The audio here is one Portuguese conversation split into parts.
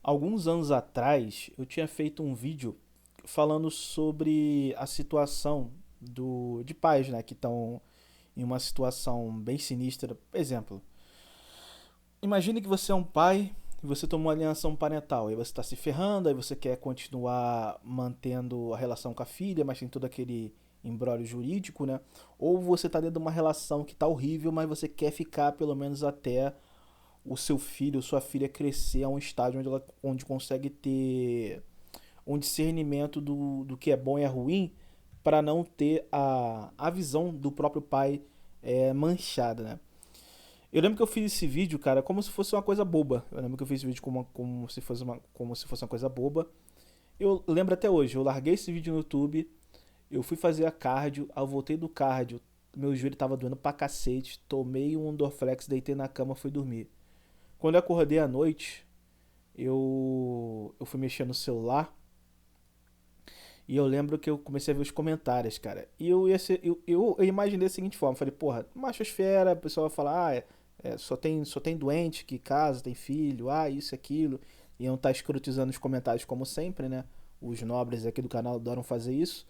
Alguns anos atrás, eu tinha feito um vídeo falando sobre a situação de pais, né, que estão em uma situação bem sinistra. Exemplo, imagine que você é um pai e você tomou uma alienação parental, aí você está se ferrando, aí você quer continuar mantendo a relação com a filha, mas tem todo aquele imbróglio jurídico, né? Ou você está dentro de uma relação que está horrível, mas você quer ficar pelo menos até o seu filho ou sua filha crescer a um estágio onde consegue ter um discernimento do que é bom e é ruim para não ter a visão do próprio pai manchada, né? Eu lembro que eu fiz esse vídeo, cara, como se fosse uma coisa boba. Eu lembro que eu fiz esse vídeo como se fosse uma coisa boba. Eu lembro até hoje, eu larguei esse vídeo no YouTube, eu fui fazer a cardio, eu voltei do cardio, meu joelho tava doendo pra cacete, tomei um Dorflex, deitei na cama, fui dormir. Quando eu acordei à noite, eu fui mexer no celular e eu lembro que eu comecei a ver os comentários, cara. E eu imaginei da seguinte forma: falei, porra, machosfera, o pessoal vai falar, só tem doente que casa, tem filho, isso, aquilo. Iam estar escrotizando os comentários como sempre, né? Os nobres aqui do canal adoram fazer isso.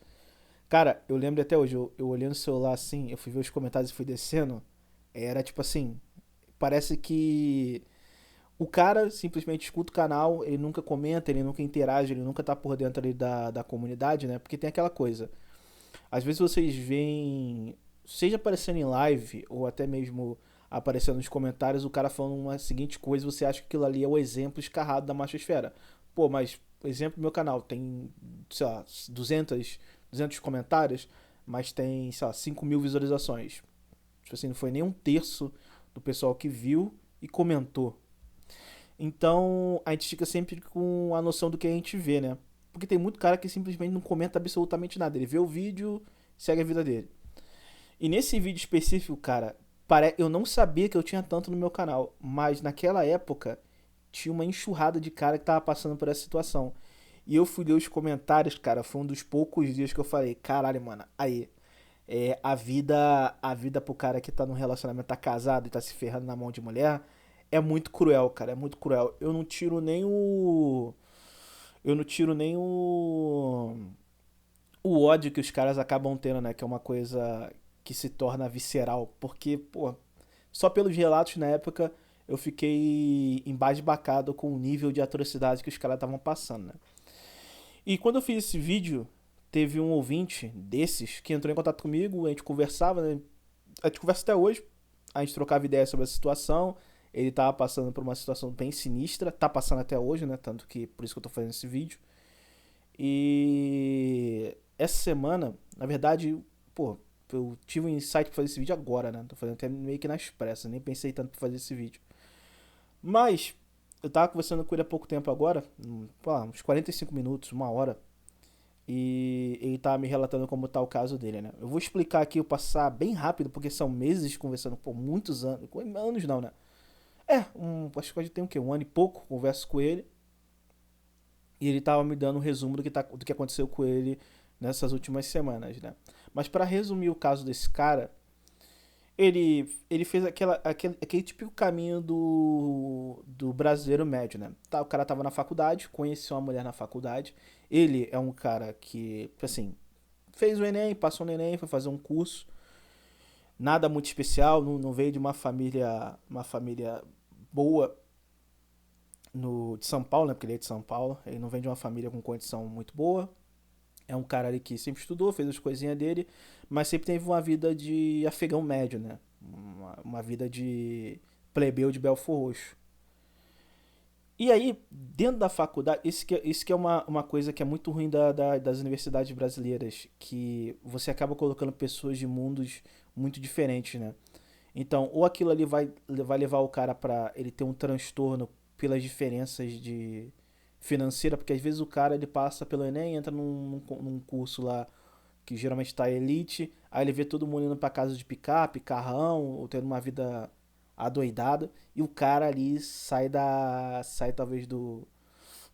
Cara, eu lembro até hoje, eu olhei no celular assim, eu fui ver os comentários e fui descendo. Era tipo assim, parece que o cara simplesmente escuta o canal, ele nunca comenta, ele nunca interage, ele nunca tá por dentro ali da comunidade, né? Porque tem aquela coisa. Às vezes vocês veem, seja aparecendo em live ou até mesmo aparecendo nos comentários, o cara falando uma seguinte coisa, você acha que aquilo ali é o exemplo escarrado da machosfera. Pô, mas exemplo do meu canal tem, sei lá, 200 comentários, mas tem, sei lá, 5 mil visualizações. Tipo assim, não foi nem um terço do pessoal que viu e comentou. Então a gente fica sempre com a noção do que a gente vê, né? Porque tem muito cara que simplesmente não comenta absolutamente nada. Ele vê o vídeo, segue a vida dele. E nesse vídeo específico, cara, eu não sabia que eu tinha tanto no meu canal, mas naquela época tinha uma enxurrada de cara que tava passando por essa situação. E eu fui ler os comentários, cara, foi um dos poucos dias que eu falei, caralho, mano, aí, a vida pro cara que tá num relacionamento, tá casado e tá se ferrando na mão de mulher, é muito cruel, cara, é muito cruel. Eu não tiro nem o ódio que os caras acabam tendo, né, que é uma coisa que se torna visceral, porque, pô, só pelos relatos na época eu fiquei embasbacado com o nível de atrocidade que os caras estavam passando, né? E quando eu fiz esse vídeo, teve um ouvinte desses que entrou em contato comigo, a gente conversava, né? A gente conversa até hoje, a gente trocava ideias sobre a situação. Ele tava passando por uma situação bem sinistra, tá passando até hoje, né? Tanto que por isso que eu tô fazendo esse vídeo. E essa semana, na verdade, pô, eu tive um insight pra fazer esse vídeo agora, né? Tô fazendo até meio que nas pressas, nem pensei tanto pra fazer esse vídeo. Mas eu tava conversando com ele há pouco tempo agora, pô, uns 45 minutos, uma hora. E ele tá me relatando como tá o caso dele, né? Eu vou explicar aqui, eu passar bem rápido, porque são meses conversando por muitos anos. Anos não, né? Acho que tem o quê? Um ano e pouco, converso com ele. E ele tava me dando um resumo do que aconteceu com ele nessas últimas semanas, né? Mas para resumir o caso desse cara, ele fez aquele típico caminho do brasileiro médio, né? Tá, o cara tava na faculdade, conheceu uma mulher na faculdade. Ele é um cara que, assim, fez o Enem, passou no Enem, foi fazer um curso. Nada muito especial, não veio de uma família boa de São Paulo, né? Porque ele é de São Paulo. Ele não vem de uma família com condição muito boa. É um cara ali que sempre estudou, fez as coisinhas dele, mas sempre teve uma vida de afegão médio, né? Uma vida de plebeu de Belfor Roxo. E aí, dentro da faculdade, isso que é uma coisa que é muito ruim das universidades brasileiras, que você acaba colocando pessoas de mundos muito diferentes, né? Então, ou aquilo ali vai levar o cara pra ele ter um transtorno pelas diferenças de financeira, porque às vezes o cara ele passa pelo Enem, entra num curso lá que geralmente tá elite, aí ele vê todo mundo indo pra casa de picape, carrão, ou tendo uma vida adoidada, e o cara ali sai talvez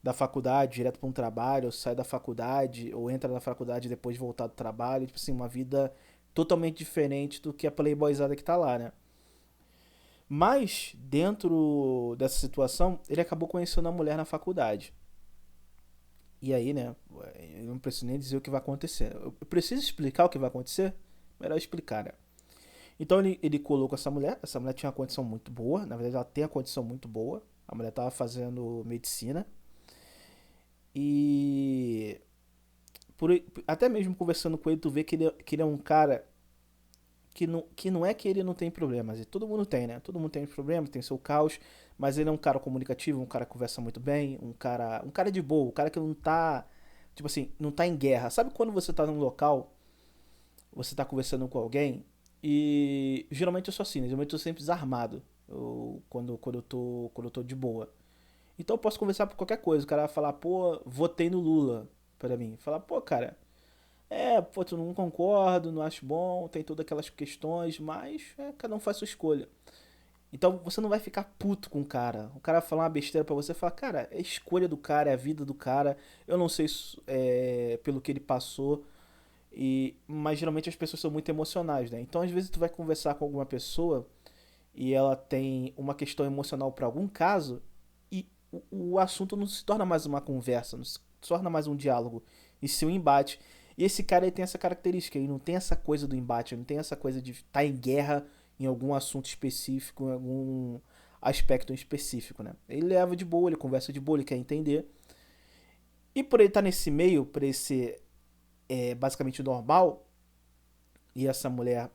da faculdade direto para um trabalho, ou sai da faculdade, ou entra na faculdade depois de voltar do trabalho, tipo assim, uma vida totalmente diferente do que a playboyzada que tá lá, né? Mas, dentro dessa situação, ele acabou conhecendo a mulher na faculdade. E aí, né, eu não preciso nem dizer o que vai acontecer. Eu preciso explicar o que vai acontecer? Melhor explicar, né? Então ele colocou essa mulher tinha uma condição muito boa, na verdade ela tem uma condição muito boa. A mulher estava fazendo medicina e por, até mesmo conversando com ele, tu vê que ele é um cara que não é que ele não tem problemas, e todo mundo tem, né? Todo mundo tem problemas, tem seu caos, mas ele é um cara comunicativo, um cara que conversa muito bem, um cara de boa, um cara que não tá, tipo assim, não tá em guerra. Sabe quando você tá num local, você tá conversando com alguém e geralmente eu sou assim, né? Geralmente eu tô sempre desarmado. Quando eu tô de boa. Então eu posso conversar por qualquer coisa. O cara vai falar, pô, votei no Lula pra mim. Falar, pô, cara, pô, tu não concordo, não acho bom, tem todas aquelas questões, mas cada um faz sua escolha. Então você não vai ficar puto com o cara. O cara vai falar uma besteira pra você, fala, cara, é a escolha do cara, é a vida do cara. Eu não sei pelo que ele passou, mas geralmente as pessoas são muito emocionais, né? Então às vezes tu vai conversar com alguma pessoa e ela tem uma questão emocional pra algum caso e o assunto não se torna mais uma conversa, não se torna mais um diálogo, e sim um embate. E esse cara ele tem essa característica, ele não tem essa coisa do embate, ele não tem essa coisa de estar em guerra em algum assunto específico, em algum aspecto específico, né? Ele leva de boa, ele conversa de boa, ele quer entender. E por ele estar nesse meio, por ele ser basicamente normal, e essa mulher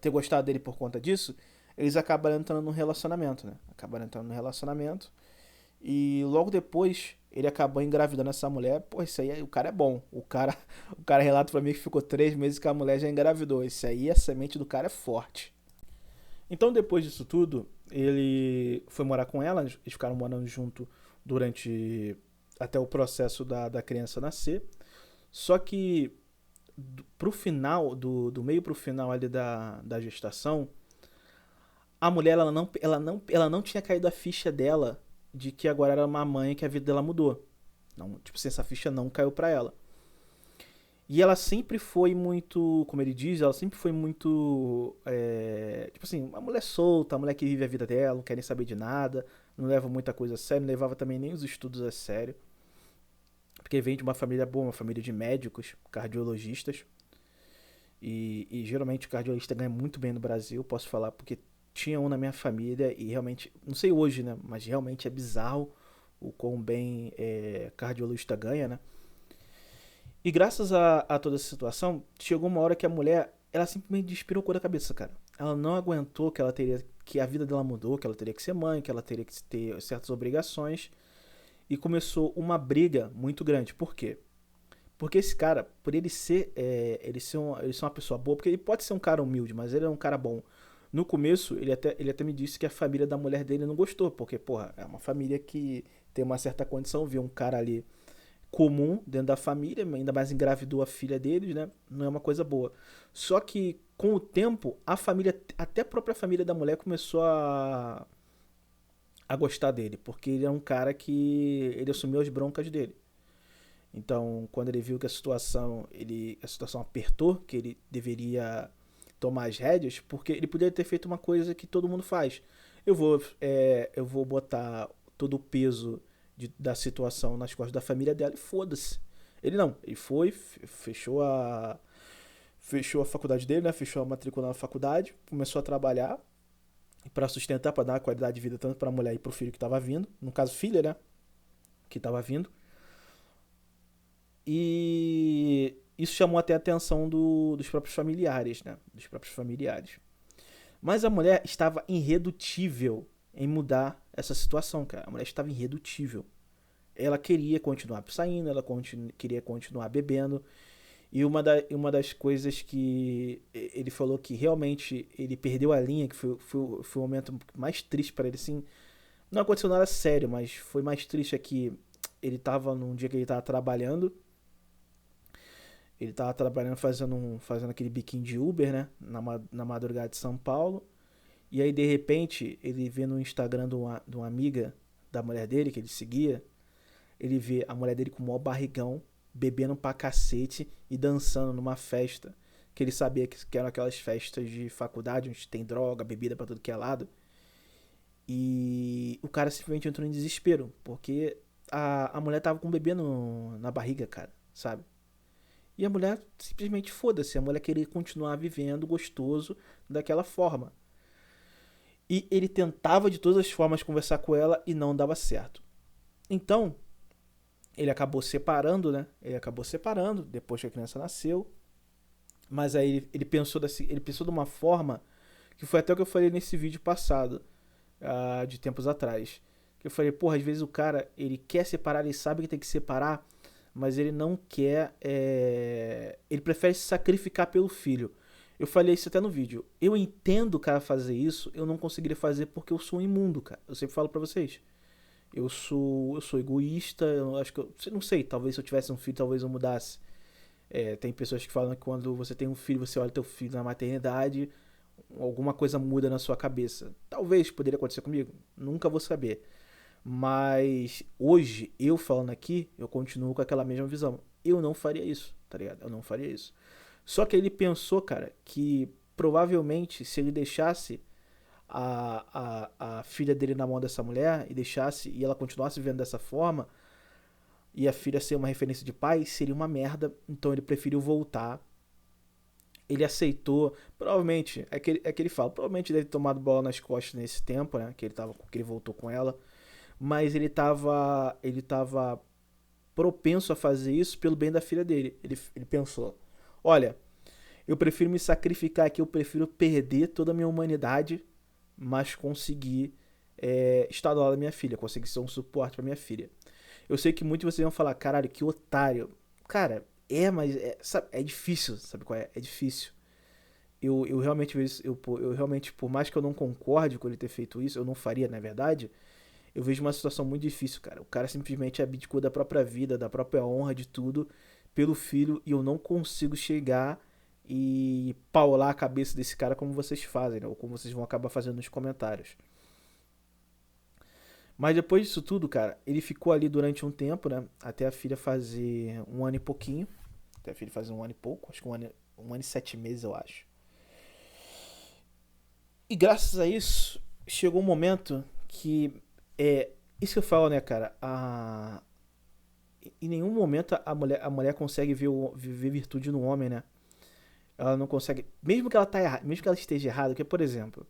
ter gostado dele por conta disso, eles acabaram entrando no relacionamento, né? Acabaram entrando no relacionamento. E logo depois ele acabou engravidando essa mulher. Pô, isso aí, o cara é bom. O cara relata pra mim que ficou 3 meses que a mulher já engravidou. Isso aí, a semente do cara é forte. Então depois disso tudo, ele foi morar com ela. Eles ficaram morando junto durante até o processo da criança nascer. Só que pro final, do meio pro final ali da gestação, a mulher ela não tinha caído a ficha dela de que agora era uma mãe que a vida dela mudou. Não, tipo assim, essa ficha não caiu pra ela. E ela sempre foi muito, como ele diz, ela sempre foi muito, tipo assim, uma mulher solta, uma mulher que vive a vida dela, não quer nem saber de nada, não leva muita coisa a sério, não levava também nem os estudos a sério, porque vem de uma família boa, uma família de médicos, cardiologistas, e geralmente o cardiologista ganha muito bem no Brasil, posso falar, porque tinha um na minha família e realmente, não sei hoje, né, mas realmente é bizarro o quão bem cardiologista ganha, né? E graças a toda essa situação, chegou uma hora que a mulher, ela simplesmente despirocou da cabeça, cara. Ela não aguentou que ela teria que a vida dela mudou, que ela teria que ser mãe, que ela teria que ter certas obrigações e começou uma briga muito grande. Por quê? Porque esse cara, por ele ser uma pessoa boa, porque ele pode ser um cara humilde, mas ele é um cara bom. No começo, ele até me disse que a família da mulher dele não gostou, porque, porra, é uma família que tem uma certa condição, ver um cara ali comum dentro da família, ainda mais engravidou a filha deles, né? Não é uma coisa boa. Só que com o tempo, a família, até a própria família da mulher começou a gostar dele, porque ele é um cara que ele assumiu as broncas dele. Então, quando ele viu que a situação apertou, que ele deveria tomar as rédeas, porque ele poderia ter feito uma coisa que todo mundo faz. Eu vou botar todo o peso da situação nas costas da família dela e foda-se. Ele não, ele foi, fechou a faculdade dele, né? Fechou a matrícula na faculdade, começou a trabalhar para sustentar, para dar uma qualidade de vida tanto para a mulher e para o filho que estava vindo, no caso filha, né, que estava vindo. E isso chamou até a atenção dos próprios familiares, né? Dos próprios familiares. Mas a mulher estava irredutível em mudar essa situação, cara. A mulher estava irredutível. Ela queria continuar saindo, queria continuar bebendo. E uma das coisas que ele falou que realmente ele perdeu a linha, que foi o momento mais triste para ele, assim. Não aconteceu nada sério, mas foi mais triste é que ele estava num dia que ele estava trabalhando. Ele tava trabalhando fazendo aquele biquinho de Uber, né? Na madrugada de São Paulo. E aí, de repente, ele vê no Instagram de uma amiga da mulher dele, que ele seguia. Ele vê a mulher dele com o maior barrigão, bebendo pra cacete e dançando numa festa. Que ele sabia que eram aquelas festas de faculdade, onde tem droga, bebida pra tudo que é lado. E o cara simplesmente entrou em desespero, porque a mulher tava com um bebê na barriga, cara, sabe? E a mulher simplesmente foda-se, a mulher queria continuar vivendo gostoso daquela forma. E ele tentava de todas as formas conversar com ela e não dava certo. Então, ele acabou separando, né? Ele acabou separando depois que a criança nasceu. Mas aí ele pensou de uma forma que foi até o que eu falei nesse vídeo passado, de tempos atrás. Que eu falei, porra, às vezes o cara, ele quer separar, ele sabe que tem que separar, mas ele não quer, ele prefere se sacrificar pelo filho. Eu falei isso até no vídeo. Eu entendo o cara fazer isso, eu não conseguiria fazer porque eu sou imundo, cara. Eu sempre falo pra vocês. Eu sou egoísta, eu acho que não sei, talvez se eu tivesse um filho, talvez eu mudasse. Tem pessoas que falam que quando você tem um filho, você olha teu filho na maternidade, alguma coisa muda na sua cabeça. Talvez poderia acontecer comigo, nunca vou saber. Mas hoje, eu falando aqui, eu continuo com aquela mesma visão. Eu não faria isso, tá ligado? Eu não faria isso. Só que ele pensou, cara, que provavelmente se ele deixasse a filha dele na mão dessa mulher e ela continuasse vivendo dessa forma, e a filha ser uma referência de pai, seria uma merda. Então ele preferiu voltar. Ele aceitou. Provavelmente, é que ele fala, provavelmente deve ter tomado bola nas costas nesse tempo, né? Que ele voltou com ela. Mas ele tava propenso a fazer isso pelo bem da filha dele. Ele pensou: olha, eu prefiro me sacrificar aqui, eu prefiro perder toda a minha humanidade, mas conseguir estar do lado da minha filha, conseguir ser um suporte pra minha filha. Eu sei que muitos de vocês vão falar, caralho, que otário. Cara, mas sabe, é difícil, sabe qual é? É difícil. Eu realmente vejo, eu realmente, por mais que eu não concorde com ele ter feito isso, eu não faria, na verdade, eu vejo uma situação muito difícil, cara. O cara simplesmente abdicou da própria vida, da própria honra, de tudo, pelo filho, e eu não consigo chegar e paular a cabeça desse cara como vocês fazem, né? Ou como vocês vão acabar fazendo nos comentários. Mas depois disso tudo, cara, ele ficou ali durante um tempo, né? Até a filha fazer um ano e pouquinho. Até a filha fazer um ano e pouco, acho que um ano e 7 meses, eu acho. E graças a isso, chegou um momento que isso que eu falo, né, cara? Em nenhum momento a mulher consegue ver virtude no homem, né? Ela não consegue. Mesmo que ela tá errada, mesmo que ela esteja errada, porque, por exemplo,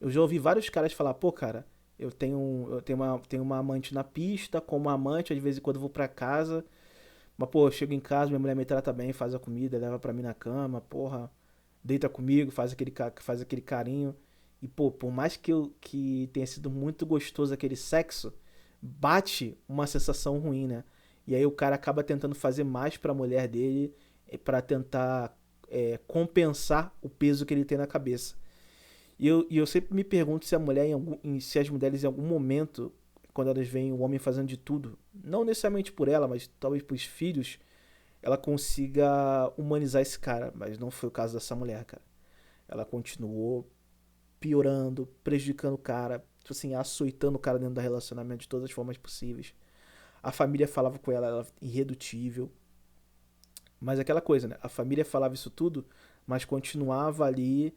eu já ouvi vários caras falar, pô, cara, eu tenho uma amante na pista, como amante, às vezes quando eu vou pra casa, mas, pô, eu chego em casa, minha mulher me trata bem, faz a comida, leva pra mim na cama, porra, deita comigo, faz aquele carinho. E, pô, por mais que tenha sido muito gostoso aquele sexo, bate uma sensação ruim, né? E aí o cara acaba tentando fazer mais pra mulher dele, pra tentar compensar o peso que ele tem na cabeça. E eu sempre me pergunto se se as mulheres em algum momento, quando elas veem o homem fazendo de tudo, não necessariamente por ela, mas talvez pros filhos, ela consiga humanizar esse cara. Mas não foi o caso dessa mulher, cara. Ela continuou piorando, prejudicando o cara, tipo assim, açoitando o cara dentro do relacionamento de todas as formas possíveis. A família falava com ela, ela era irredutível. Mas aquela coisa, né? A família falava isso tudo, mas continuava ali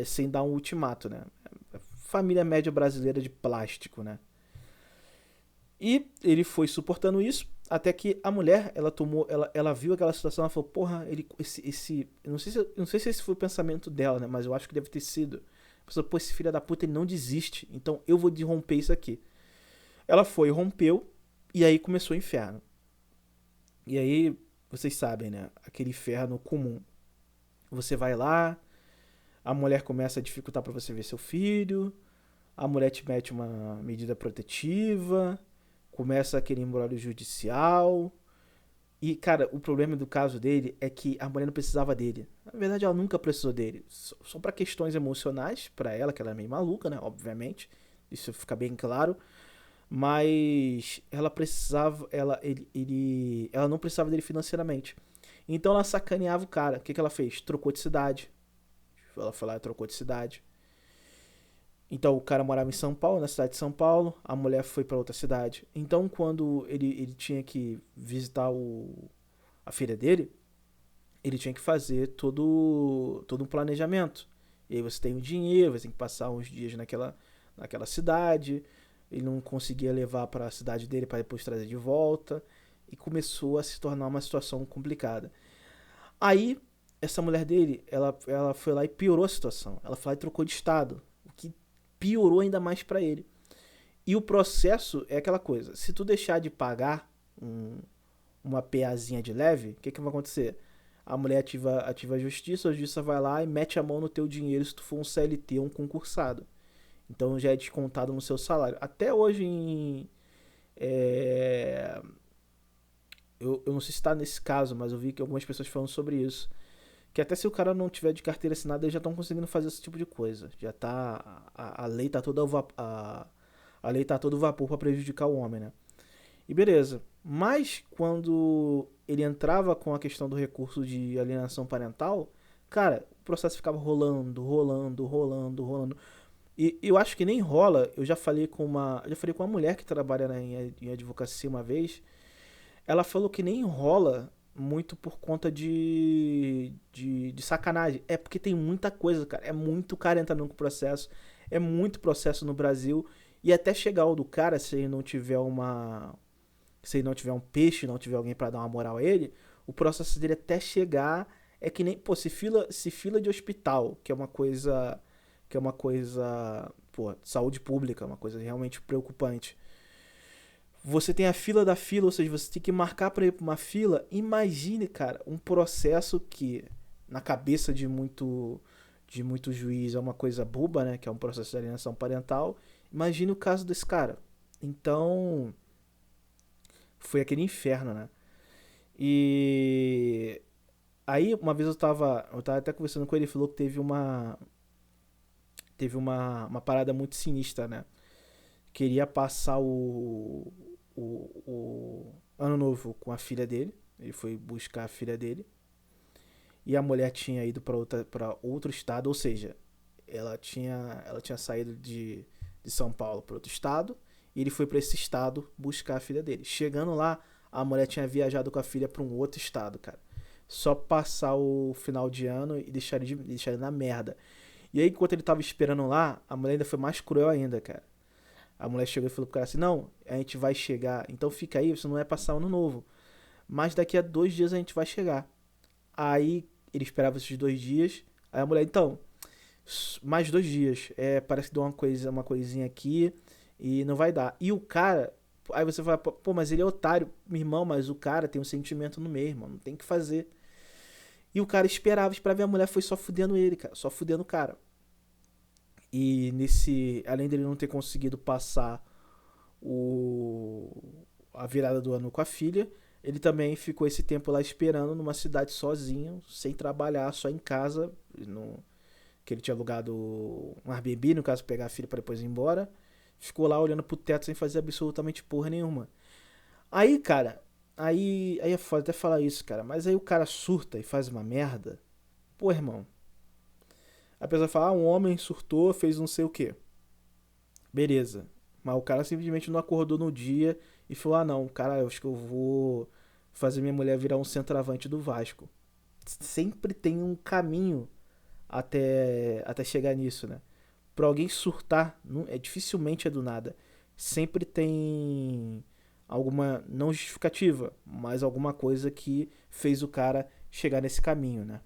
sem dar um ultimato, né? Família média brasileira de plástico, né? E ele foi suportando isso até que a mulher, ela viu aquela situação, ela falou, porra, eu não sei se esse foi o pensamento dela, né? Mas eu acho que deve ter sido. Pensou, pô, esse filho da puta ele não desiste, então eu vou romper isso aqui. Ela foi, rompeu e aí começou o inferno. E aí vocês sabem, né? Aquele inferno comum. Você vai lá, a mulher começa a dificultar para você ver seu filho, a mulher te mete uma medida protetiva, começa aquele embrólio judicial. E, cara, o problema do caso dele é que a mulher não precisava dele. Na verdade, ela nunca precisou dele. Só para questões emocionais, para ela, que ela é meio maluca, né? Obviamente. Isso fica bem claro. Mas ela precisava. Ela não precisava dele financeiramente. Então ela sacaneava o cara. O que ela fez? Trocou de cidade. Ela foi lá e trocou de cidade. Então o cara morava em São Paulo, na cidade de São Paulo, a mulher foi para outra cidade. Então quando ele tinha que visitar a filha dele, ele tinha que fazer todo um planejamento. E aí você tem o dinheiro, você tem que passar uns dias naquela cidade, ele não conseguia levar para a cidade dele para depois trazer de volta, e começou a se tornar uma situação complicada. Aí, essa mulher dele, ela foi lá e piorou a situação. Ela foi lá e trocou de estado, o que piorou ainda mais para ele. E o processo é aquela coisa: se tu deixar de pagar um, uma PAzinha de leve, o que vai acontecer? A mulher ativa a justiça vai lá e mete a mão no teu dinheiro se tu for um CLT ou um concursado. Então já é descontado no seu salário. Até hoje é, eu não sei se está nesse caso, mas eu vi que algumas pessoas falam sobre isso. Que até se o cara não tiver de carteira assinada, eles já estão conseguindo fazer esse tipo de coisa. Já tá. A lei tá toda. A lei tá todo vapor para prejudicar o homem, né? E beleza. Mas quando ele entrava com a questão do recurso de alienação parental, cara, o processo ficava rolando, rolando, rolando, rolando. E eu acho que nem rola. Eu já falei com uma mulher que trabalha em advocacia uma vez. Ela falou que nem rola muito por conta de sacanagem. É porque tem muita coisa, cara. É muito cara entrando no processo. É muito processo no Brasil. E até chegar o do cara, se ele não tiver uma. Se ele não tiver um peixe, não tiver alguém pra dar uma moral a ele, o processo dele até chegar é que nem. Pô, se fila de hospital, que é uma coisa. Que é uma coisa. Pô, saúde pública, uma coisa realmente preocupante. Você tem a fila da fila, ou seja, você tem que marcar para ir para uma fila. Imagine, cara, um processo que na cabeça de muito juiz é uma coisa boba, né, que é um processo de alienação parental. Imagine o caso desse cara. Então, foi aquele inferno, né? E aí uma vez eu tava até conversando com ele, ele falou que teve uma parada muito sinistra, né? Queria passar o ano novo com a filha dele. Ele foi buscar a filha dele. E a mulher tinha ido para outro estado, ou seja, ela tinha saído de São Paulo para outro estado. E ele foi para esse estado buscar a filha dele. Chegando lá, a mulher tinha viajado com a filha para um outro estado, cara. Só passar o final de ano e deixar ele na merda. E aí, enquanto ele tava esperando lá, a mulher ainda foi mais cruel ainda, cara. A mulher chegou e falou pro cara assim: Não, a gente vai chegar, então fica aí, você não vai passar ano novo. Mas daqui a 2 dias a gente vai chegar. Aí ele esperava esses 2 dias. Aí a mulher, então, mais 2 dias. Parece que deu uma coisinha aqui e não vai dar. E o cara. Aí você fala, pô, mas ele é otário. Meu irmão, mas o cara tem um sentimento no meio, irmão. Não tem o que fazer. E o cara esperava e a mulher foi só fudendo ele, cara. Só fudendo o cara. E além dele não ter conseguido passar o, a virada do ano com a filha, ele também ficou esse tempo lá esperando numa cidade sozinho, sem trabalhar, só em casa, no, que ele tinha alugado um Airbnb, no caso, pegar a filha para depois ir embora. Ficou lá olhando pro teto sem fazer absolutamente porra nenhuma. Aí, cara, aí é foda até falar isso, cara, mas aí o cara surta e faz uma merda. Pô, irmão, a pessoa fala, um homem surtou, fez não sei o que. Beleza. Mas o cara simplesmente não acordou no dia e falou, não, cara, eu acho que eu vou fazer minha mulher virar um centroavante do Vasco. Sempre tem um caminho até chegar nisso, né? Pra alguém surtar, dificilmente é do nada. Sempre tem alguma, não justificativa, mas alguma coisa que fez o cara chegar nesse caminho, né?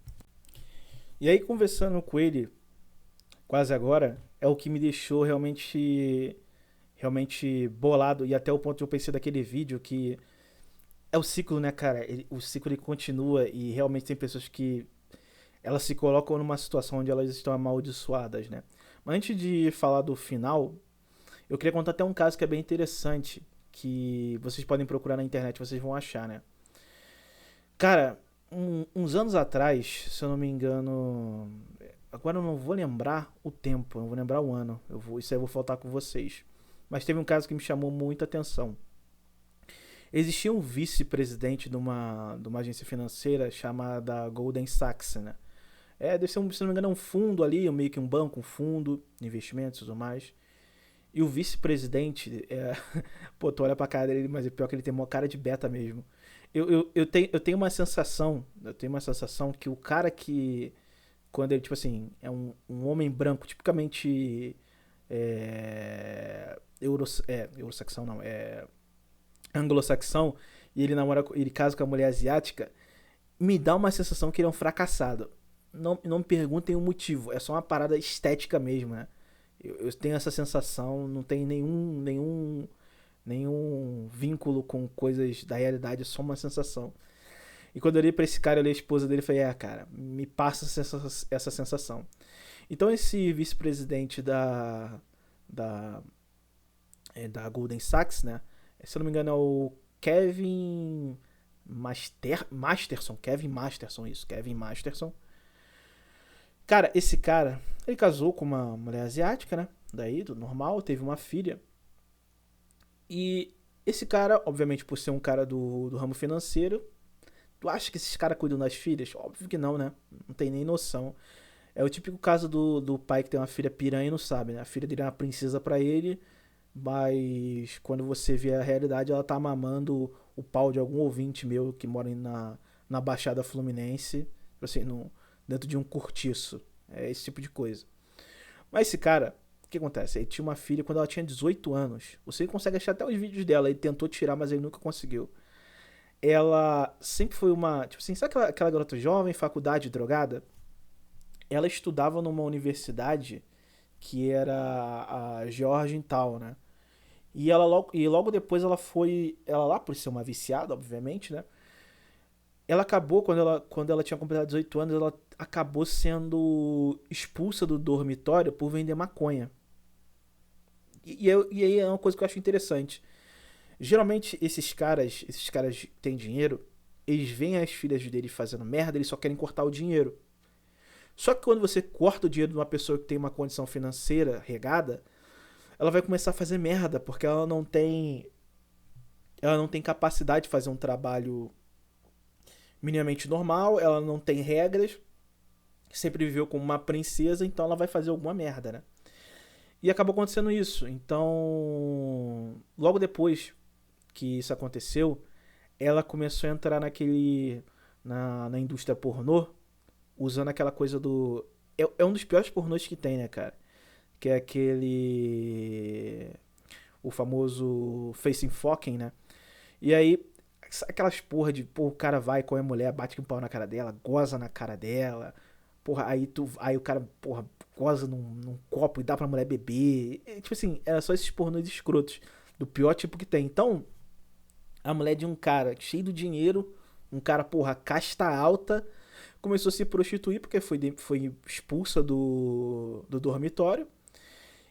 E aí, conversando com ele quase agora, é o que me deixou realmente bolado. E até o ponto que eu pensei daquele vídeo que é o ciclo, né, cara? O ciclo ele continua e realmente tem pessoas que elas se colocam numa situação onde elas estão amaldiçoadas, né? Mas antes de falar do final, eu queria contar até um caso que é bem interessante, que vocês podem procurar na internet, vocês vão achar, né? Cara, uns anos atrás, se eu não me engano, agora eu não vou lembrar o tempo, não vou lembrar o ano. Isso aí eu vou faltar com vocês. Mas teve um caso que me chamou muita atenção. Existia um vice-presidente de uma agência financeira chamada Golden Sachs, né? Deve ser, se não me engano, um fundo ali, meio que um banco, um fundo de investimentos e tudo mais. E o vice-presidente, pô, tu olha pra cara dele, mas é pior que ele tem uma cara de beta mesmo. Eu tenho uma sensação que o cara que, quando ele, tipo assim, é um homem branco, tipicamente Eurosaxão não, anglo-saxão, e ele casa com a mulher asiática, me dá uma sensação que ele é um fracassado. Não me perguntem o motivo, é só uma parada estética mesmo, né? Eu tenho essa sensação, não tem nenhum vínculo com coisas da realidade, é só uma sensação. E quando eu olhei pra esse cara, eu olhei a esposa dele e falei, cara, me passa essa sensação. Então esse vice-presidente da, da Golden Sachs, né? Se eu não me engano é o Kevin Masterson, isso, Kevin Masterson. Cara, esse cara, ele casou com uma mulher asiática, né? Daí, do normal, teve uma filha. E esse cara, obviamente, por ser um cara do ramo financeiro, tu acha que esses caras cuidam das filhas? Óbvio que não, né? Não tem nem noção. É o típico caso do pai que tem uma filha piranha e não sabe, né? A filha dele é uma princesa pra ele, mas quando você vê a realidade, ela tá mamando o pau de algum ouvinte meu que mora na Baixada Fluminense, assim, dentro de um cortiço. É esse tipo de coisa. Mas esse cara, o que acontece? Ele tinha uma filha quando ela tinha 18 anos. Você consegue achar até os vídeos dela. Ele tentou tirar, mas ele nunca conseguiu. Ela sempre foi uma. Tipo assim, sabe aquela garota jovem, faculdade, drogada? Ela estudava numa universidade que era a Georgetown, né? E logo depois ela foi. Ela lá, por ser uma viciada, obviamente, né? Ela acabou, quando ela tinha completado 18 anos, ela acabou sendo expulsa do dormitório por vender maconha. E aí é uma coisa que eu acho interessante. Geralmente esses caras têm dinheiro, eles veem as filhas deles fazendo merda, eles só querem cortar o dinheiro. Só que quando você corta o dinheiro de uma pessoa que tem uma condição financeira regada, ela vai começar a fazer merda, porque ela não tem capacidade de fazer um trabalho minimamente normal, ela não tem regras, sempre viveu como uma princesa, então ela vai fazer alguma merda, né? E acabou acontecendo isso. Então, logo depois que isso aconteceu, ela começou a entrar na indústria pornô, usando aquela coisa do. É um dos piores pornôs que tem, né, cara? Que é aquele. O famoso facing fucking, né? E aí, aquelas porra de, pô, o cara vai com a mulher, bate com um pau na cara dela, goza na cara dela. Porra, aí o cara, porra, goza num copo e dá pra mulher beber. E, tipo assim, era só esses pornôs escrotos. Do pior tipo que tem. Então, a mulher de um cara cheio de dinheiro, um cara, porra, casta alta, começou a se prostituir porque foi expulsa do dormitório.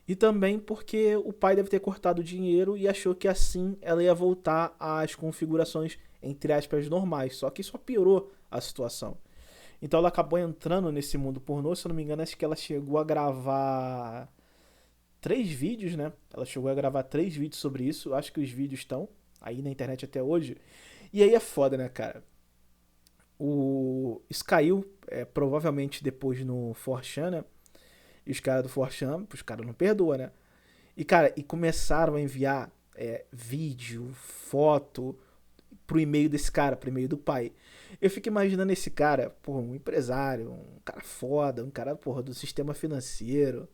E também porque o pai deve ter cortado o dinheiro e achou que assim ela ia voltar às configurações, entre aspas, normais. Só que isso piorou a situação. Então ela acabou entrando nesse mundo pornô. Se eu não me engano, acho que ela chegou a gravar 3 vídeos, né? Ela chegou a gravar 3 vídeos sobre isso. Acho que os vídeos estão aí na internet até hoje. E aí é foda, né, cara? Isso caiu, provavelmente depois no 4chan, né? E os caras do 4chan, os caras não perdoam, né? E, cara, começaram a enviar vídeo, foto pro e-mail desse cara, pro e-mail do pai. Eu fico imaginando esse cara, porra, um empresário, um cara foda, um cara, porra, do sistema financeiro.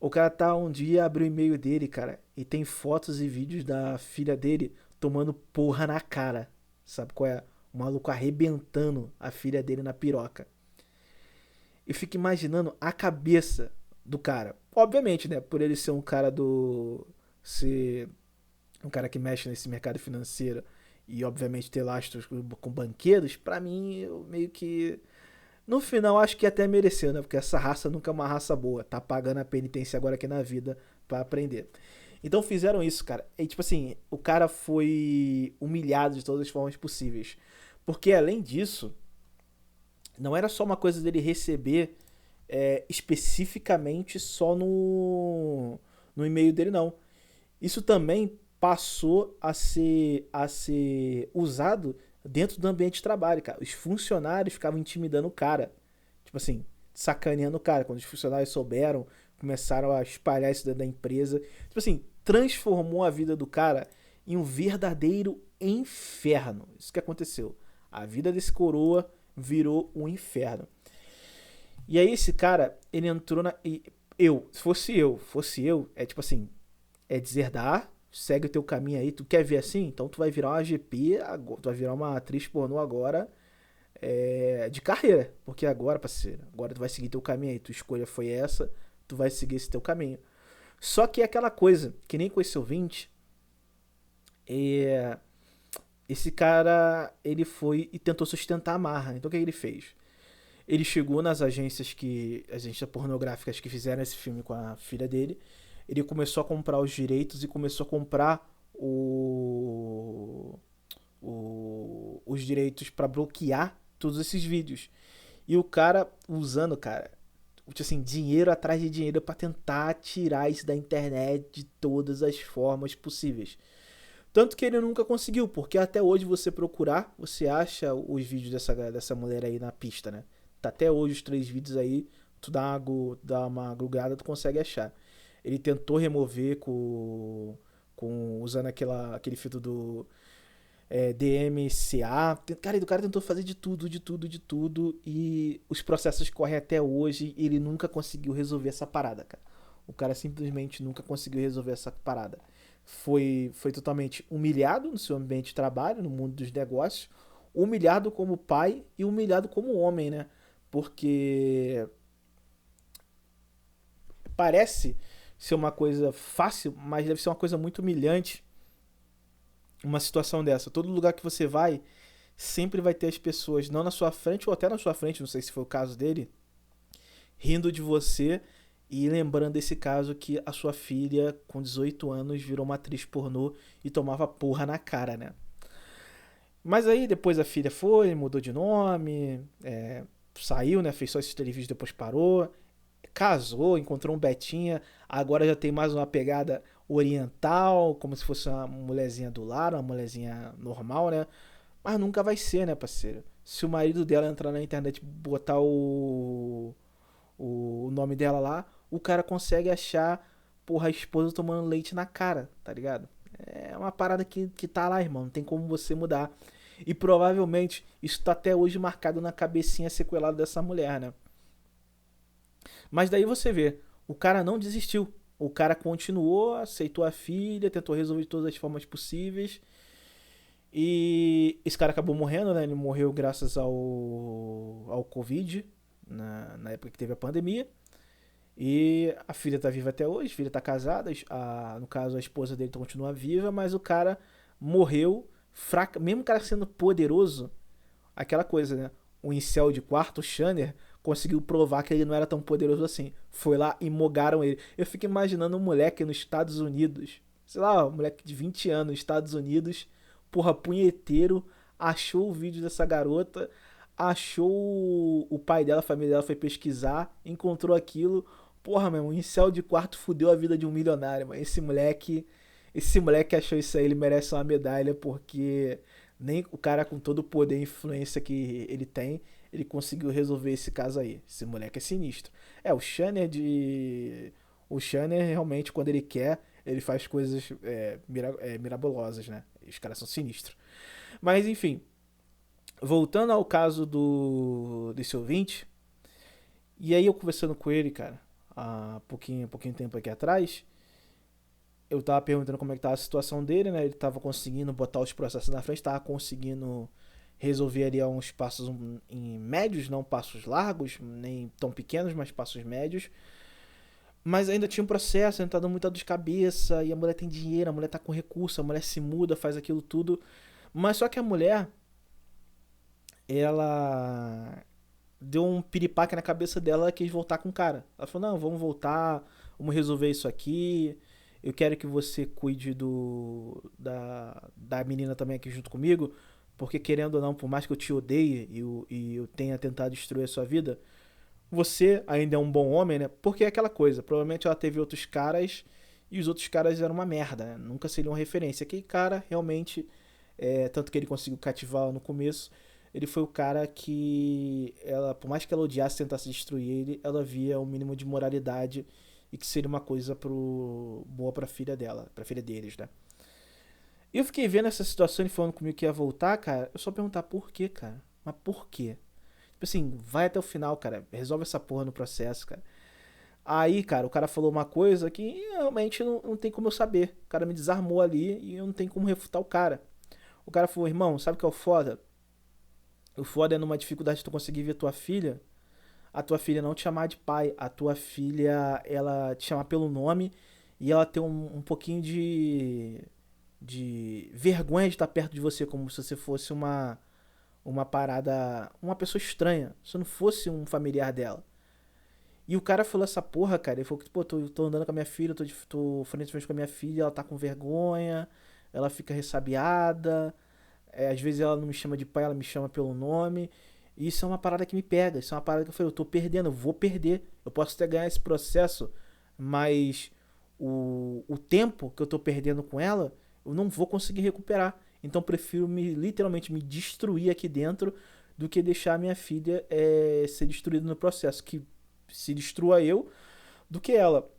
O cara tá um dia, abre o e-mail dele, cara, e tem fotos e vídeos da filha dele tomando porra na cara. Sabe qual é? O maluco arrebentando a filha dele na piroca. Eu fico imaginando a cabeça do cara. Obviamente, né? Por ele ser um cara do. Ser um cara que mexe nesse mercado financeiro e, obviamente, ter lastros com banqueiros, pra mim, eu meio que. No final, acho que até mereceu, né? Porque essa raça nunca é uma raça boa. Tá pagando a penitência agora aqui na vida pra aprender. Então fizeram isso, cara. E, tipo assim, o cara foi humilhado de todas as formas possíveis. Porque, além disso, não era só uma coisa dele receber especificamente só no e-mail dele, não. Isso também passou a ser usado dentro do ambiente de trabalho, cara. Os funcionários ficavam intimidando o cara. Tipo assim, sacaneando o cara. Quando os funcionários souberam, começaram a espalhar isso dentro da empresa. Tipo assim, transformou a vida do cara em um verdadeiro inferno. Isso que aconteceu. A vida desse coroa virou um inferno. E aí esse cara, ele entrou na. Se fosse eu, é tipo assim, é deserdar, segue o teu caminho aí, tu quer ver assim? Então tu vai virar uma GP, tu vai virar uma atriz pornô agora, de carreira. Porque agora, parceiro, agora tu vai seguir teu caminho aí, tua escolha foi essa, tu vai seguir esse teu caminho. Só que é aquela coisa, que nem com esse ouvinte, é, esse cara, ele foi e tentou sustentar a marra. Então o que ele fez? Ele chegou nas agências pornográficas que fizeram esse filme com a filha dele. Ele começou a comprar os direitos e começou a comprar os direitos para bloquear todos esses vídeos. E o cara usando, cara, tipo assim, dinheiro atrás de dinheiro para tentar tirar isso da internet de todas as formas possíveis. Tanto que ele nunca conseguiu, porque até hoje você procurar, você acha os vídeos dessa mulher aí na pista, né? Tá até hoje os 3 vídeos aí, tu dá uma grugada, tu consegue achar. Ele tentou remover usando aquele filtro do DMCA. Cara, o cara tentou fazer de tudo, de tudo, de tudo. E os processos correm até hoje e ele nunca conseguiu resolver essa parada, cara. O cara simplesmente nunca conseguiu resolver essa parada. Foi totalmente humilhado no seu ambiente de trabalho, no mundo dos negócios, humilhado como pai e humilhado como homem, né? Porque parece ser uma coisa fácil, mas deve ser uma coisa muito humilhante uma situação dessa. Todo lugar que você vai, sempre vai ter as pessoas, não na sua frente ou até na sua frente, não sei se foi o caso dele, rindo de você e lembrando desse caso que a sua filha, com 18 anos, virou uma atriz pornô e tomava porra na cara, né? Mas aí depois a filha foi, mudou de nome, saiu, né? Fez só esses televídeos, depois parou, casou, encontrou um Betinha, agora já tem mais uma pegada oriental, como se fosse uma mulherzinha do lar, uma mulherzinha normal, né? Mas nunca vai ser, né, parceiro? Se o marido dela entrar na internet e botar o nome dela lá, o cara consegue achar, porra, a esposa tomando leite na cara, tá ligado? É uma parada que tá lá, irmão, não tem como você mudar. E provavelmente isso tá até hoje marcado na cabecinha sequelada dessa mulher, né? Mas daí você vê, o cara não desistiu. O cara continuou, aceitou a filha, tentou resolver de todas as formas possíveis. E esse cara acabou morrendo, né? Ele morreu graças ao Covid, na época que teve a pandemia. E a filha tá viva até hoje, a filha tá casada, no caso a esposa dele continua viva, mas o cara morreu fraca, mesmo o cara sendo poderoso, aquela coisa, né? O incel de quarto, o Shanner, conseguiu provar que ele não era tão poderoso assim. Foi lá e mogaram ele. Eu fico imaginando um moleque nos Estados Unidos, sei lá, um moleque de 20 anos nos Estados Unidos, porra, punheteiro, achou o vídeo dessa garota, achou o pai dela, a família dela foi pesquisar, encontrou aquilo. Porra, meu, um incel de quarto fudeu a vida de um milionário, mano. Esse moleque achou isso aí, ele merece uma medalha, porque nem o cara com todo o poder e influência que ele tem, ele conseguiu resolver esse caso aí. Esse moleque é sinistro. O Shanner realmente, quando ele quer, ele faz coisas mirabolosas, né? Os caras são sinistros. Mas enfim, voltando ao caso desse ouvinte, e aí eu conversando com ele, cara, há pouquinho tempo aqui atrás, eu tava perguntando como é que tava a situação dele, né? Ele tava conseguindo botar os processos na frente, tava conseguindo resolver ali uns passos em médios, não passos largos, nem tão pequenos, mas passos médios. Mas ainda tinha um processo, ainda tá dando muita dor de cabeça, e a mulher tem dinheiro, a mulher tá com recurso, a mulher se muda, faz aquilo tudo. Mas só que a mulher, ela deu um piripaque na cabeça dela, ela quis voltar com o cara. Ela falou, não, vamos voltar, vamos resolver isso aqui. Eu quero que você cuide da menina também aqui junto comigo, porque querendo ou não, por mais que eu te odeie e eu tenha tentado destruir a sua vida, você ainda é um bom homem, né? Porque é aquela coisa, provavelmente ela teve outros caras e os outros caras eram uma merda, né? Nunca seriam referência. Aquele cara realmente, tanto que ele conseguiu cativar no começo, ele foi o cara que ela, por mais que ela odiasse e tentasse destruir ele, ela via o mínimo de moralidade e que seria uma coisa boa pra filha dela, pra filha deles, né? E eu fiquei vendo essa situação e falando comigo que ia voltar, cara. Eu só perguntar por quê, cara? Mas por quê? Tipo assim, vai até o final, cara. Resolve essa porra no processo, cara. Aí, cara, o cara falou uma coisa que realmente não tem como eu saber. O cara me desarmou ali e eu não tenho como refutar o cara. O cara falou, irmão, sabe o que é o foda? O foda é numa dificuldade de tu conseguir ver tua filha, a tua filha não te chamar de pai, a tua filha, ela te chamar pelo nome e ela ter um pouquinho de vergonha de estar perto de você, como se você fosse uma parada, uma pessoa estranha, se não fosse um familiar dela. E o cara falou essa porra, cara. Ele falou que, pô, tô andando com a minha filha, tô frente a frente com a minha filha, ela tá com vergonha, ela fica ressabiada, às vezes ela não me chama de pai, ela me chama pelo nome. E isso é uma parada que me pega, isso é uma parada que eu falei, eu tô perdendo, eu vou perder. Eu posso até ganhar esse processo, mas o tempo que eu tô perdendo com ela, eu não vou conseguir recuperar. Então eu prefiro literalmente me destruir aqui dentro do que deixar a minha filha ser destruída no processo. Que se destrua eu do que ela.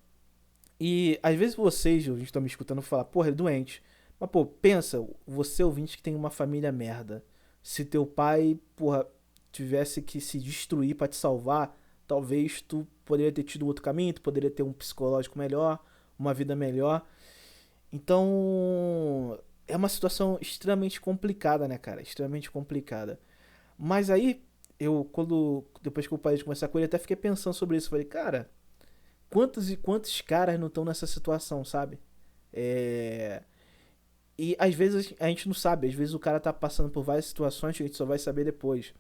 E às vezes vocês, ouvintes, estão me escutando falar, porra, é doente. Mas, pô, pensa, você ouvinte que tem uma família merda. Se teu pai, porra, tivesse que se destruir pra te salvar, talvez tu poderia ter tido outro caminho, tu poderia ter um psicológico melhor, uma vida melhor. Então, é uma situação extremamente complicada, né, cara? Extremamente complicada. Mas aí, depois que eu parei de conversar com ele, até fiquei pensando sobre isso. Falei, cara, quantos e quantos caras não estão nessa situação, sabe? É... E às vezes a gente não sabe, às vezes o cara tá passando por várias situações que a gente só vai saber depois.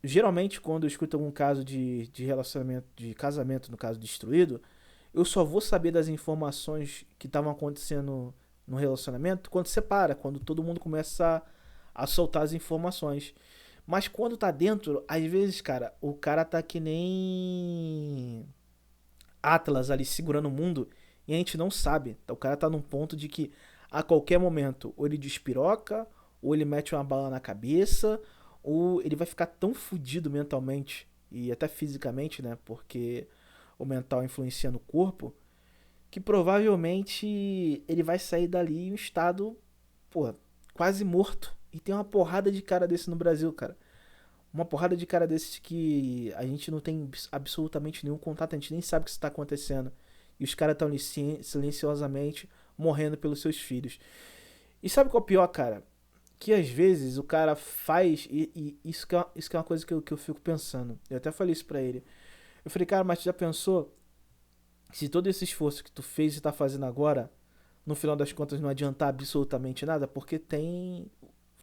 Geralmente, quando eu escuto algum caso de relacionamento, de casamento, no caso destruído, eu só vou saber das informações que estavam acontecendo no relacionamento quando separa, quando todo mundo começa a soltar as informações. Mas quando tá dentro, às vezes, cara, o cara tá que nem Atlas ali segurando o mundo e a gente não sabe. Então, o cara tá num ponto de que a qualquer momento ou ele despiroca, ou ele mete uma bala na cabeça, ou ele vai ficar tão fudido mentalmente e até fisicamente, né? Porque o mental influencia no corpo, que provavelmente ele vai sair dali em um estado, pô, quase morto. E tem uma porrada de cara desse no Brasil, cara. Uma porrada de cara desses que a gente não tem absolutamente nenhum contato, a gente nem sabe o que está acontecendo. E os caras estão ali silenciosamente morrendo pelos seus filhos. E sabe qual é o pior, cara? Que às vezes o cara faz. E isso que é uma coisa que eu fico pensando. Eu até falei isso pra ele. Eu falei, cara, mas tu já pensou se todo esse esforço que tu fez e tá fazendo agora, no final das contas não adiantar absolutamente nada? Porque tem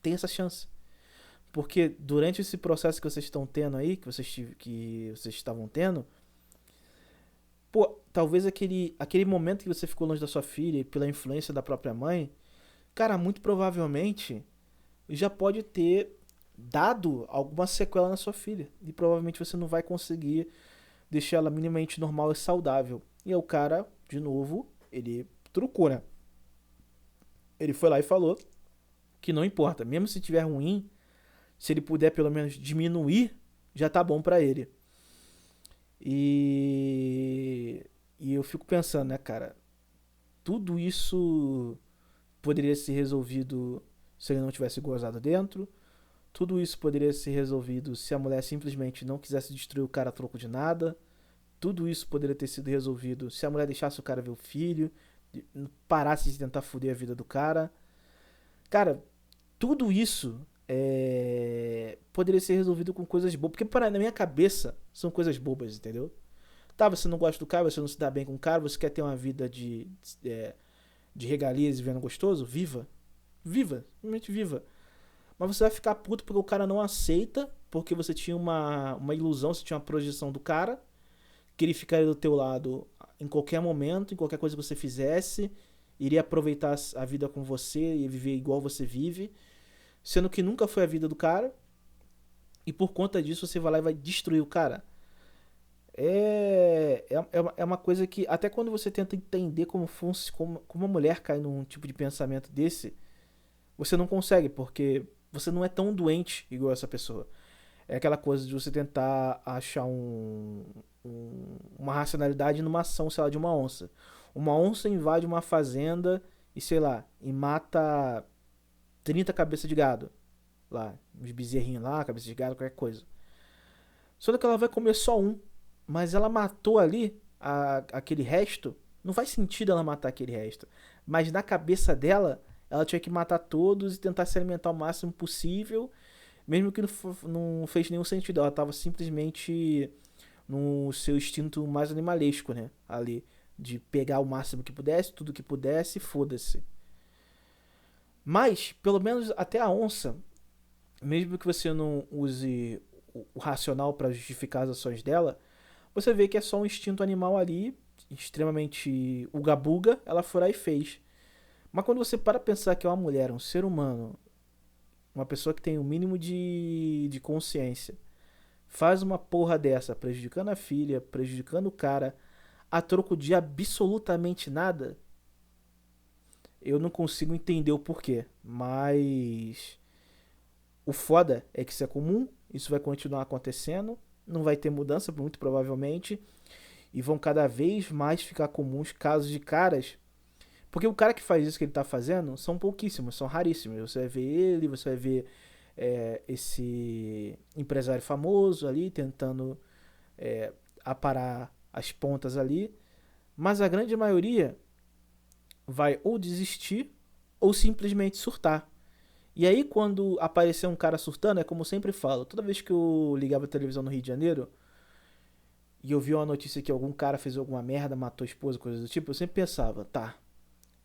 essa chance. Porque durante esse processo que vocês estão tendo aí, que vocês estavam tendo, pô, talvez aquele momento que você ficou longe da sua filha e pela influência da própria mãe, cara, muito provavelmente já pode ter dado alguma sequela na sua filha. E provavelmente você não vai conseguir deixar ela minimamente normal e saudável. E aí o cara, de novo, ele trucou, né? Ele foi lá e falou que não importa, mesmo se tiver ruim, se ele puder pelo menos diminuir, já tá bom pra ele. E eu fico pensando, né, cara, tudo isso poderia ser resolvido se ele não tivesse gozado dentro. Tudo isso poderia ser resolvido se a mulher simplesmente não quisesse destruir o cara a troco de nada. Tudo isso poderia ter sido resolvido se a mulher deixasse o cara ver o filho, parasse de tentar foder a vida do cara. Cara, tudo isso poderia ser resolvido com coisas bobas. Porque na minha cabeça são coisas bobas, entendeu? Tá, você não gosta do cara, você não se dá bem com o cara, você quer ter uma vida de regalias e vendo gostoso? Viva. Viva. Simplesmente viva. Mas você vai ficar puto porque o cara não aceita, porque você tinha uma ilusão, você tinha uma projeção do cara, que ele ficaria do teu lado em qualquer momento, em qualquer coisa que você fizesse, iria aproveitar a vida com você e viver igual você vive, sendo que nunca foi a vida do cara, e por conta disso você vai lá e vai destruir o cara. É uma coisa que, até quando você tenta entender como uma mulher cai num tipo de pensamento desse, você não consegue, porque você não é tão doente igual essa pessoa. É aquela coisa de você tentar achar uma racionalidade numa ação, sei lá, de uma onça. Uma onça invade uma fazenda e, sei lá, e mata 30 cabeças de gado. Lá, uns bezerrinhos lá, cabeça de gado, qualquer coisa. Só que ela vai comer só um. Mas ela matou ali aquele resto, não faz sentido ela matar aquele resto. Mas na cabeça dela, ela tinha que matar todos e tentar se alimentar o máximo possível, mesmo que não fez nenhum sentido. Ela estava simplesmente no seu instinto mais animalesco, né? Ali, de pegar o máximo que pudesse, tudo que pudesse, foda-se. Mas, pelo menos até a onça, mesmo que você não use o racional para justificar as ações dela, você vê que é só um instinto animal ali, extremamente uga-buga, ela foi lá e fez. Mas quando você para pensar que é uma mulher, um ser humano, uma pessoa que tem o mínimo de consciência, faz uma porra dessa, prejudicando a filha, prejudicando o cara, a troco de absolutamente nada, eu não consigo entender o porquê. Mas o foda é que isso é comum, isso vai continuar acontecendo, não vai ter mudança, muito provavelmente, e vão cada vez mais ficar comuns casos de caras. Porque o cara que faz isso que ele tá fazendo são pouquíssimos, são raríssimos. Você vai ver ele, você vai ver esse empresário famoso ali tentando aparar as pontas ali. Mas a grande maioria vai ou desistir ou simplesmente surtar. E aí, quando aparecer um cara surtando, é como eu sempre falo: toda vez que eu ligava a televisão no Rio de Janeiro e eu vi uma notícia que algum cara fez alguma merda, matou a esposa, coisas do tipo, eu sempre pensava: tá,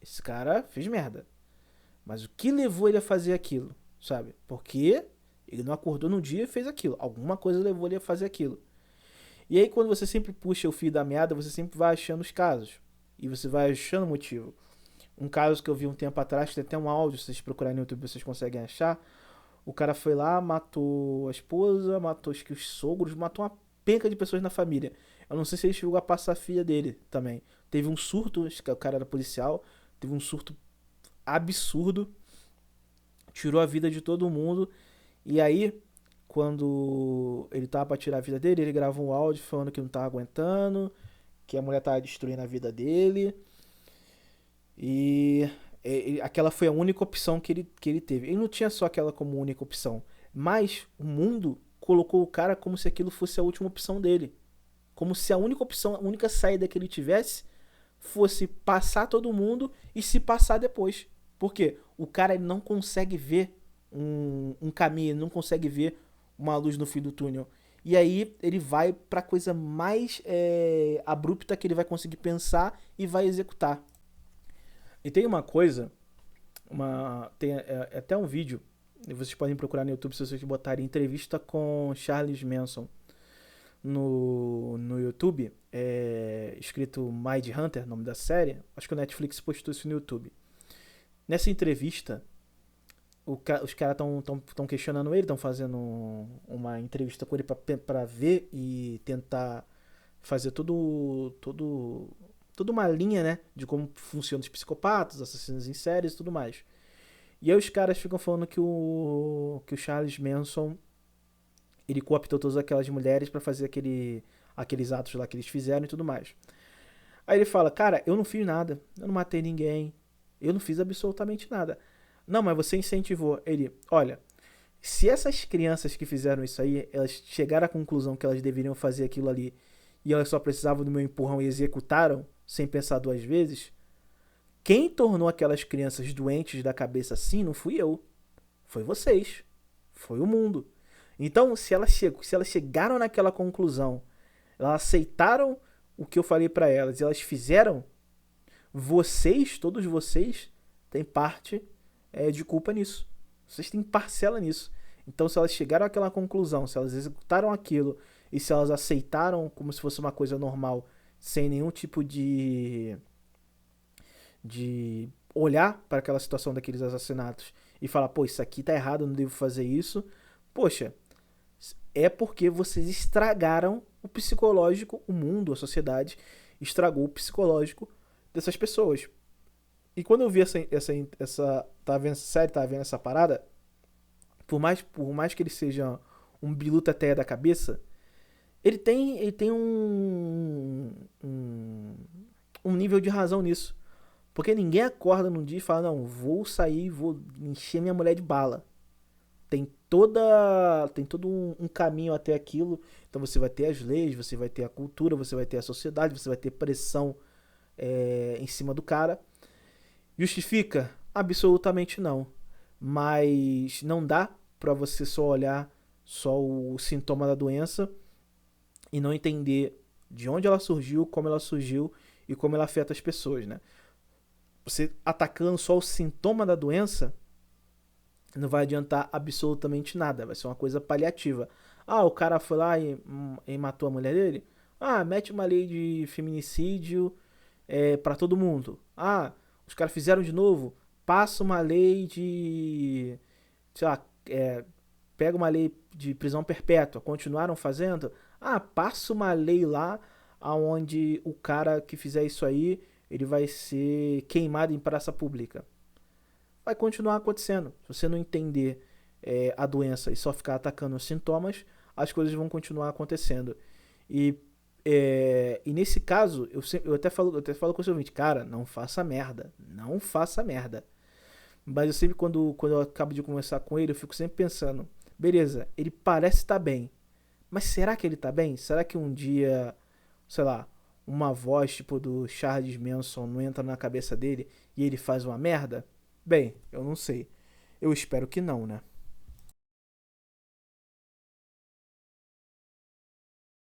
esse cara fez merda. Mas o que levou ele a fazer aquilo? Sabe? Porque ele não acordou num dia e fez aquilo. Alguma coisa levou ele a fazer aquilo. E aí, quando você sempre puxa o fio da meada, você sempre vai achando os casos. E você vai achando o motivo. Um caso que eu vi um tempo atrás, tem até um áudio, se vocês procurarem no YouTube vocês conseguem achar. O cara foi lá, matou a esposa, matou acho que os sogros, matou uma penca de pessoas na família. Eu não sei se ele chegou a passar a filha dele também. Teve um surto, acho que o cara era policial, teve um surto absurdo, tirou a vida de todo mundo. E aí, quando ele tava pra tirar a vida dele, ele gravou um áudio falando que não tava aguentando, que a mulher tava destruindo a vida dele. E aquela foi a única opção que ele teve. Ele não tinha só aquela como única opção, mas o mundo colocou o cara como se aquilo fosse a última opção dele. Como se a única opção, a única saída que ele tivesse fosse passar todo mundo e se passar depois. Por quê? O cara ele não consegue ver um caminho, ele não consegue ver uma luz no fim do túnel. E aí ele vai pra coisa mais abrupta que ele vai conseguir pensar e vai executar. E tem uma coisa, tem até um vídeo, vocês podem procurar no YouTube se vocês botarem entrevista com Charles Manson no YouTube, escrito Mind Hunter, nome da série. Acho que o Netflix postou isso no YouTube. Nessa entrevista, os caras estão questionando ele, estão fazendo uma entrevista com ele pra ver e tentar fazer toda uma linha, né, de como funcionam os psicopatas, assassinos em séries e tudo mais. E aí os caras ficam falando que o Charles Manson ele cooptou todas aquelas mulheres pra fazer aqueles atos lá que eles fizeram e tudo mais. Aí ele fala: cara, eu não fiz nada, eu não matei ninguém, eu não fiz absolutamente nada. Não, mas você incentivou. Ele: olha, se essas crianças que fizeram isso aí, elas chegaram à conclusão que elas deveriam fazer aquilo ali e elas só precisavam do meu empurrão e executaram, sem pensar duas vezes, quem tornou aquelas crianças doentes da cabeça assim não fui eu. Foi vocês. Foi o mundo. Então, se elas chegaram naquela conclusão, elas aceitaram o que eu falei pra elas e elas fizeram, vocês, todos vocês, têm parte de culpa nisso. Vocês têm parcela nisso. Então, se elas chegaram àquela conclusão, se elas executaram aquilo e se elas aceitaram como se fosse uma coisa normal, sem nenhum tipo de olhar para aquela situação daqueles assassinatos e falar: pô, isso aqui tá errado, eu não devo fazer isso. Poxa, é porque vocês estragaram o psicológico, o mundo, a sociedade estragou o psicológico dessas pessoas. E quando eu vi tava vendo essa série, tava vendo essa parada, por mais que ele seja um biluta até da cabeça, ele tem um nível de razão nisso. Porque ninguém acorda num dia e fala: não, vou sair, vou encher minha mulher de bala. tem todo um caminho até aquilo. Então você vai ter as leis, você vai ter a cultura, você vai ter a sociedade, você vai ter pressão em cima do cara. Justifica? Absolutamente não. Mas não dá pra você só olhar só o sintoma da doença e não entender de onde ela surgiu, como ela surgiu e como ela afeta as pessoas, né? Você atacando só o sintoma da doença não vai adiantar absolutamente nada, vai ser uma coisa paliativa. Ah, o cara foi lá e matou a mulher dele? Ah, mete uma lei de feminicídio para todo mundo. Ah, os caras fizeram de novo, passa uma lei de, sei lá, pega uma lei de prisão perpétua, continuaram fazendo? Ah, passa uma lei lá aonde o cara que fizer isso aí, ele vai ser queimado em praça pública. Vai continuar acontecendo. Se você não entender a doença e só ficar atacando os sintomas, as coisas vão continuar acontecendo. E, e nesse caso, eu até falo com o seu ouvinte, cara, não faça merda. Não faça merda. Mas eu sempre, quando eu acabo de conversar com ele, eu fico sempre pensando, beleza, ele parece estar bem. Mas será que ele tá bem? Será que um dia, sei lá, uma voz tipo do Charles Manson não entra na cabeça dele e ele faz uma merda? Bem, eu não sei. Eu espero que não, né?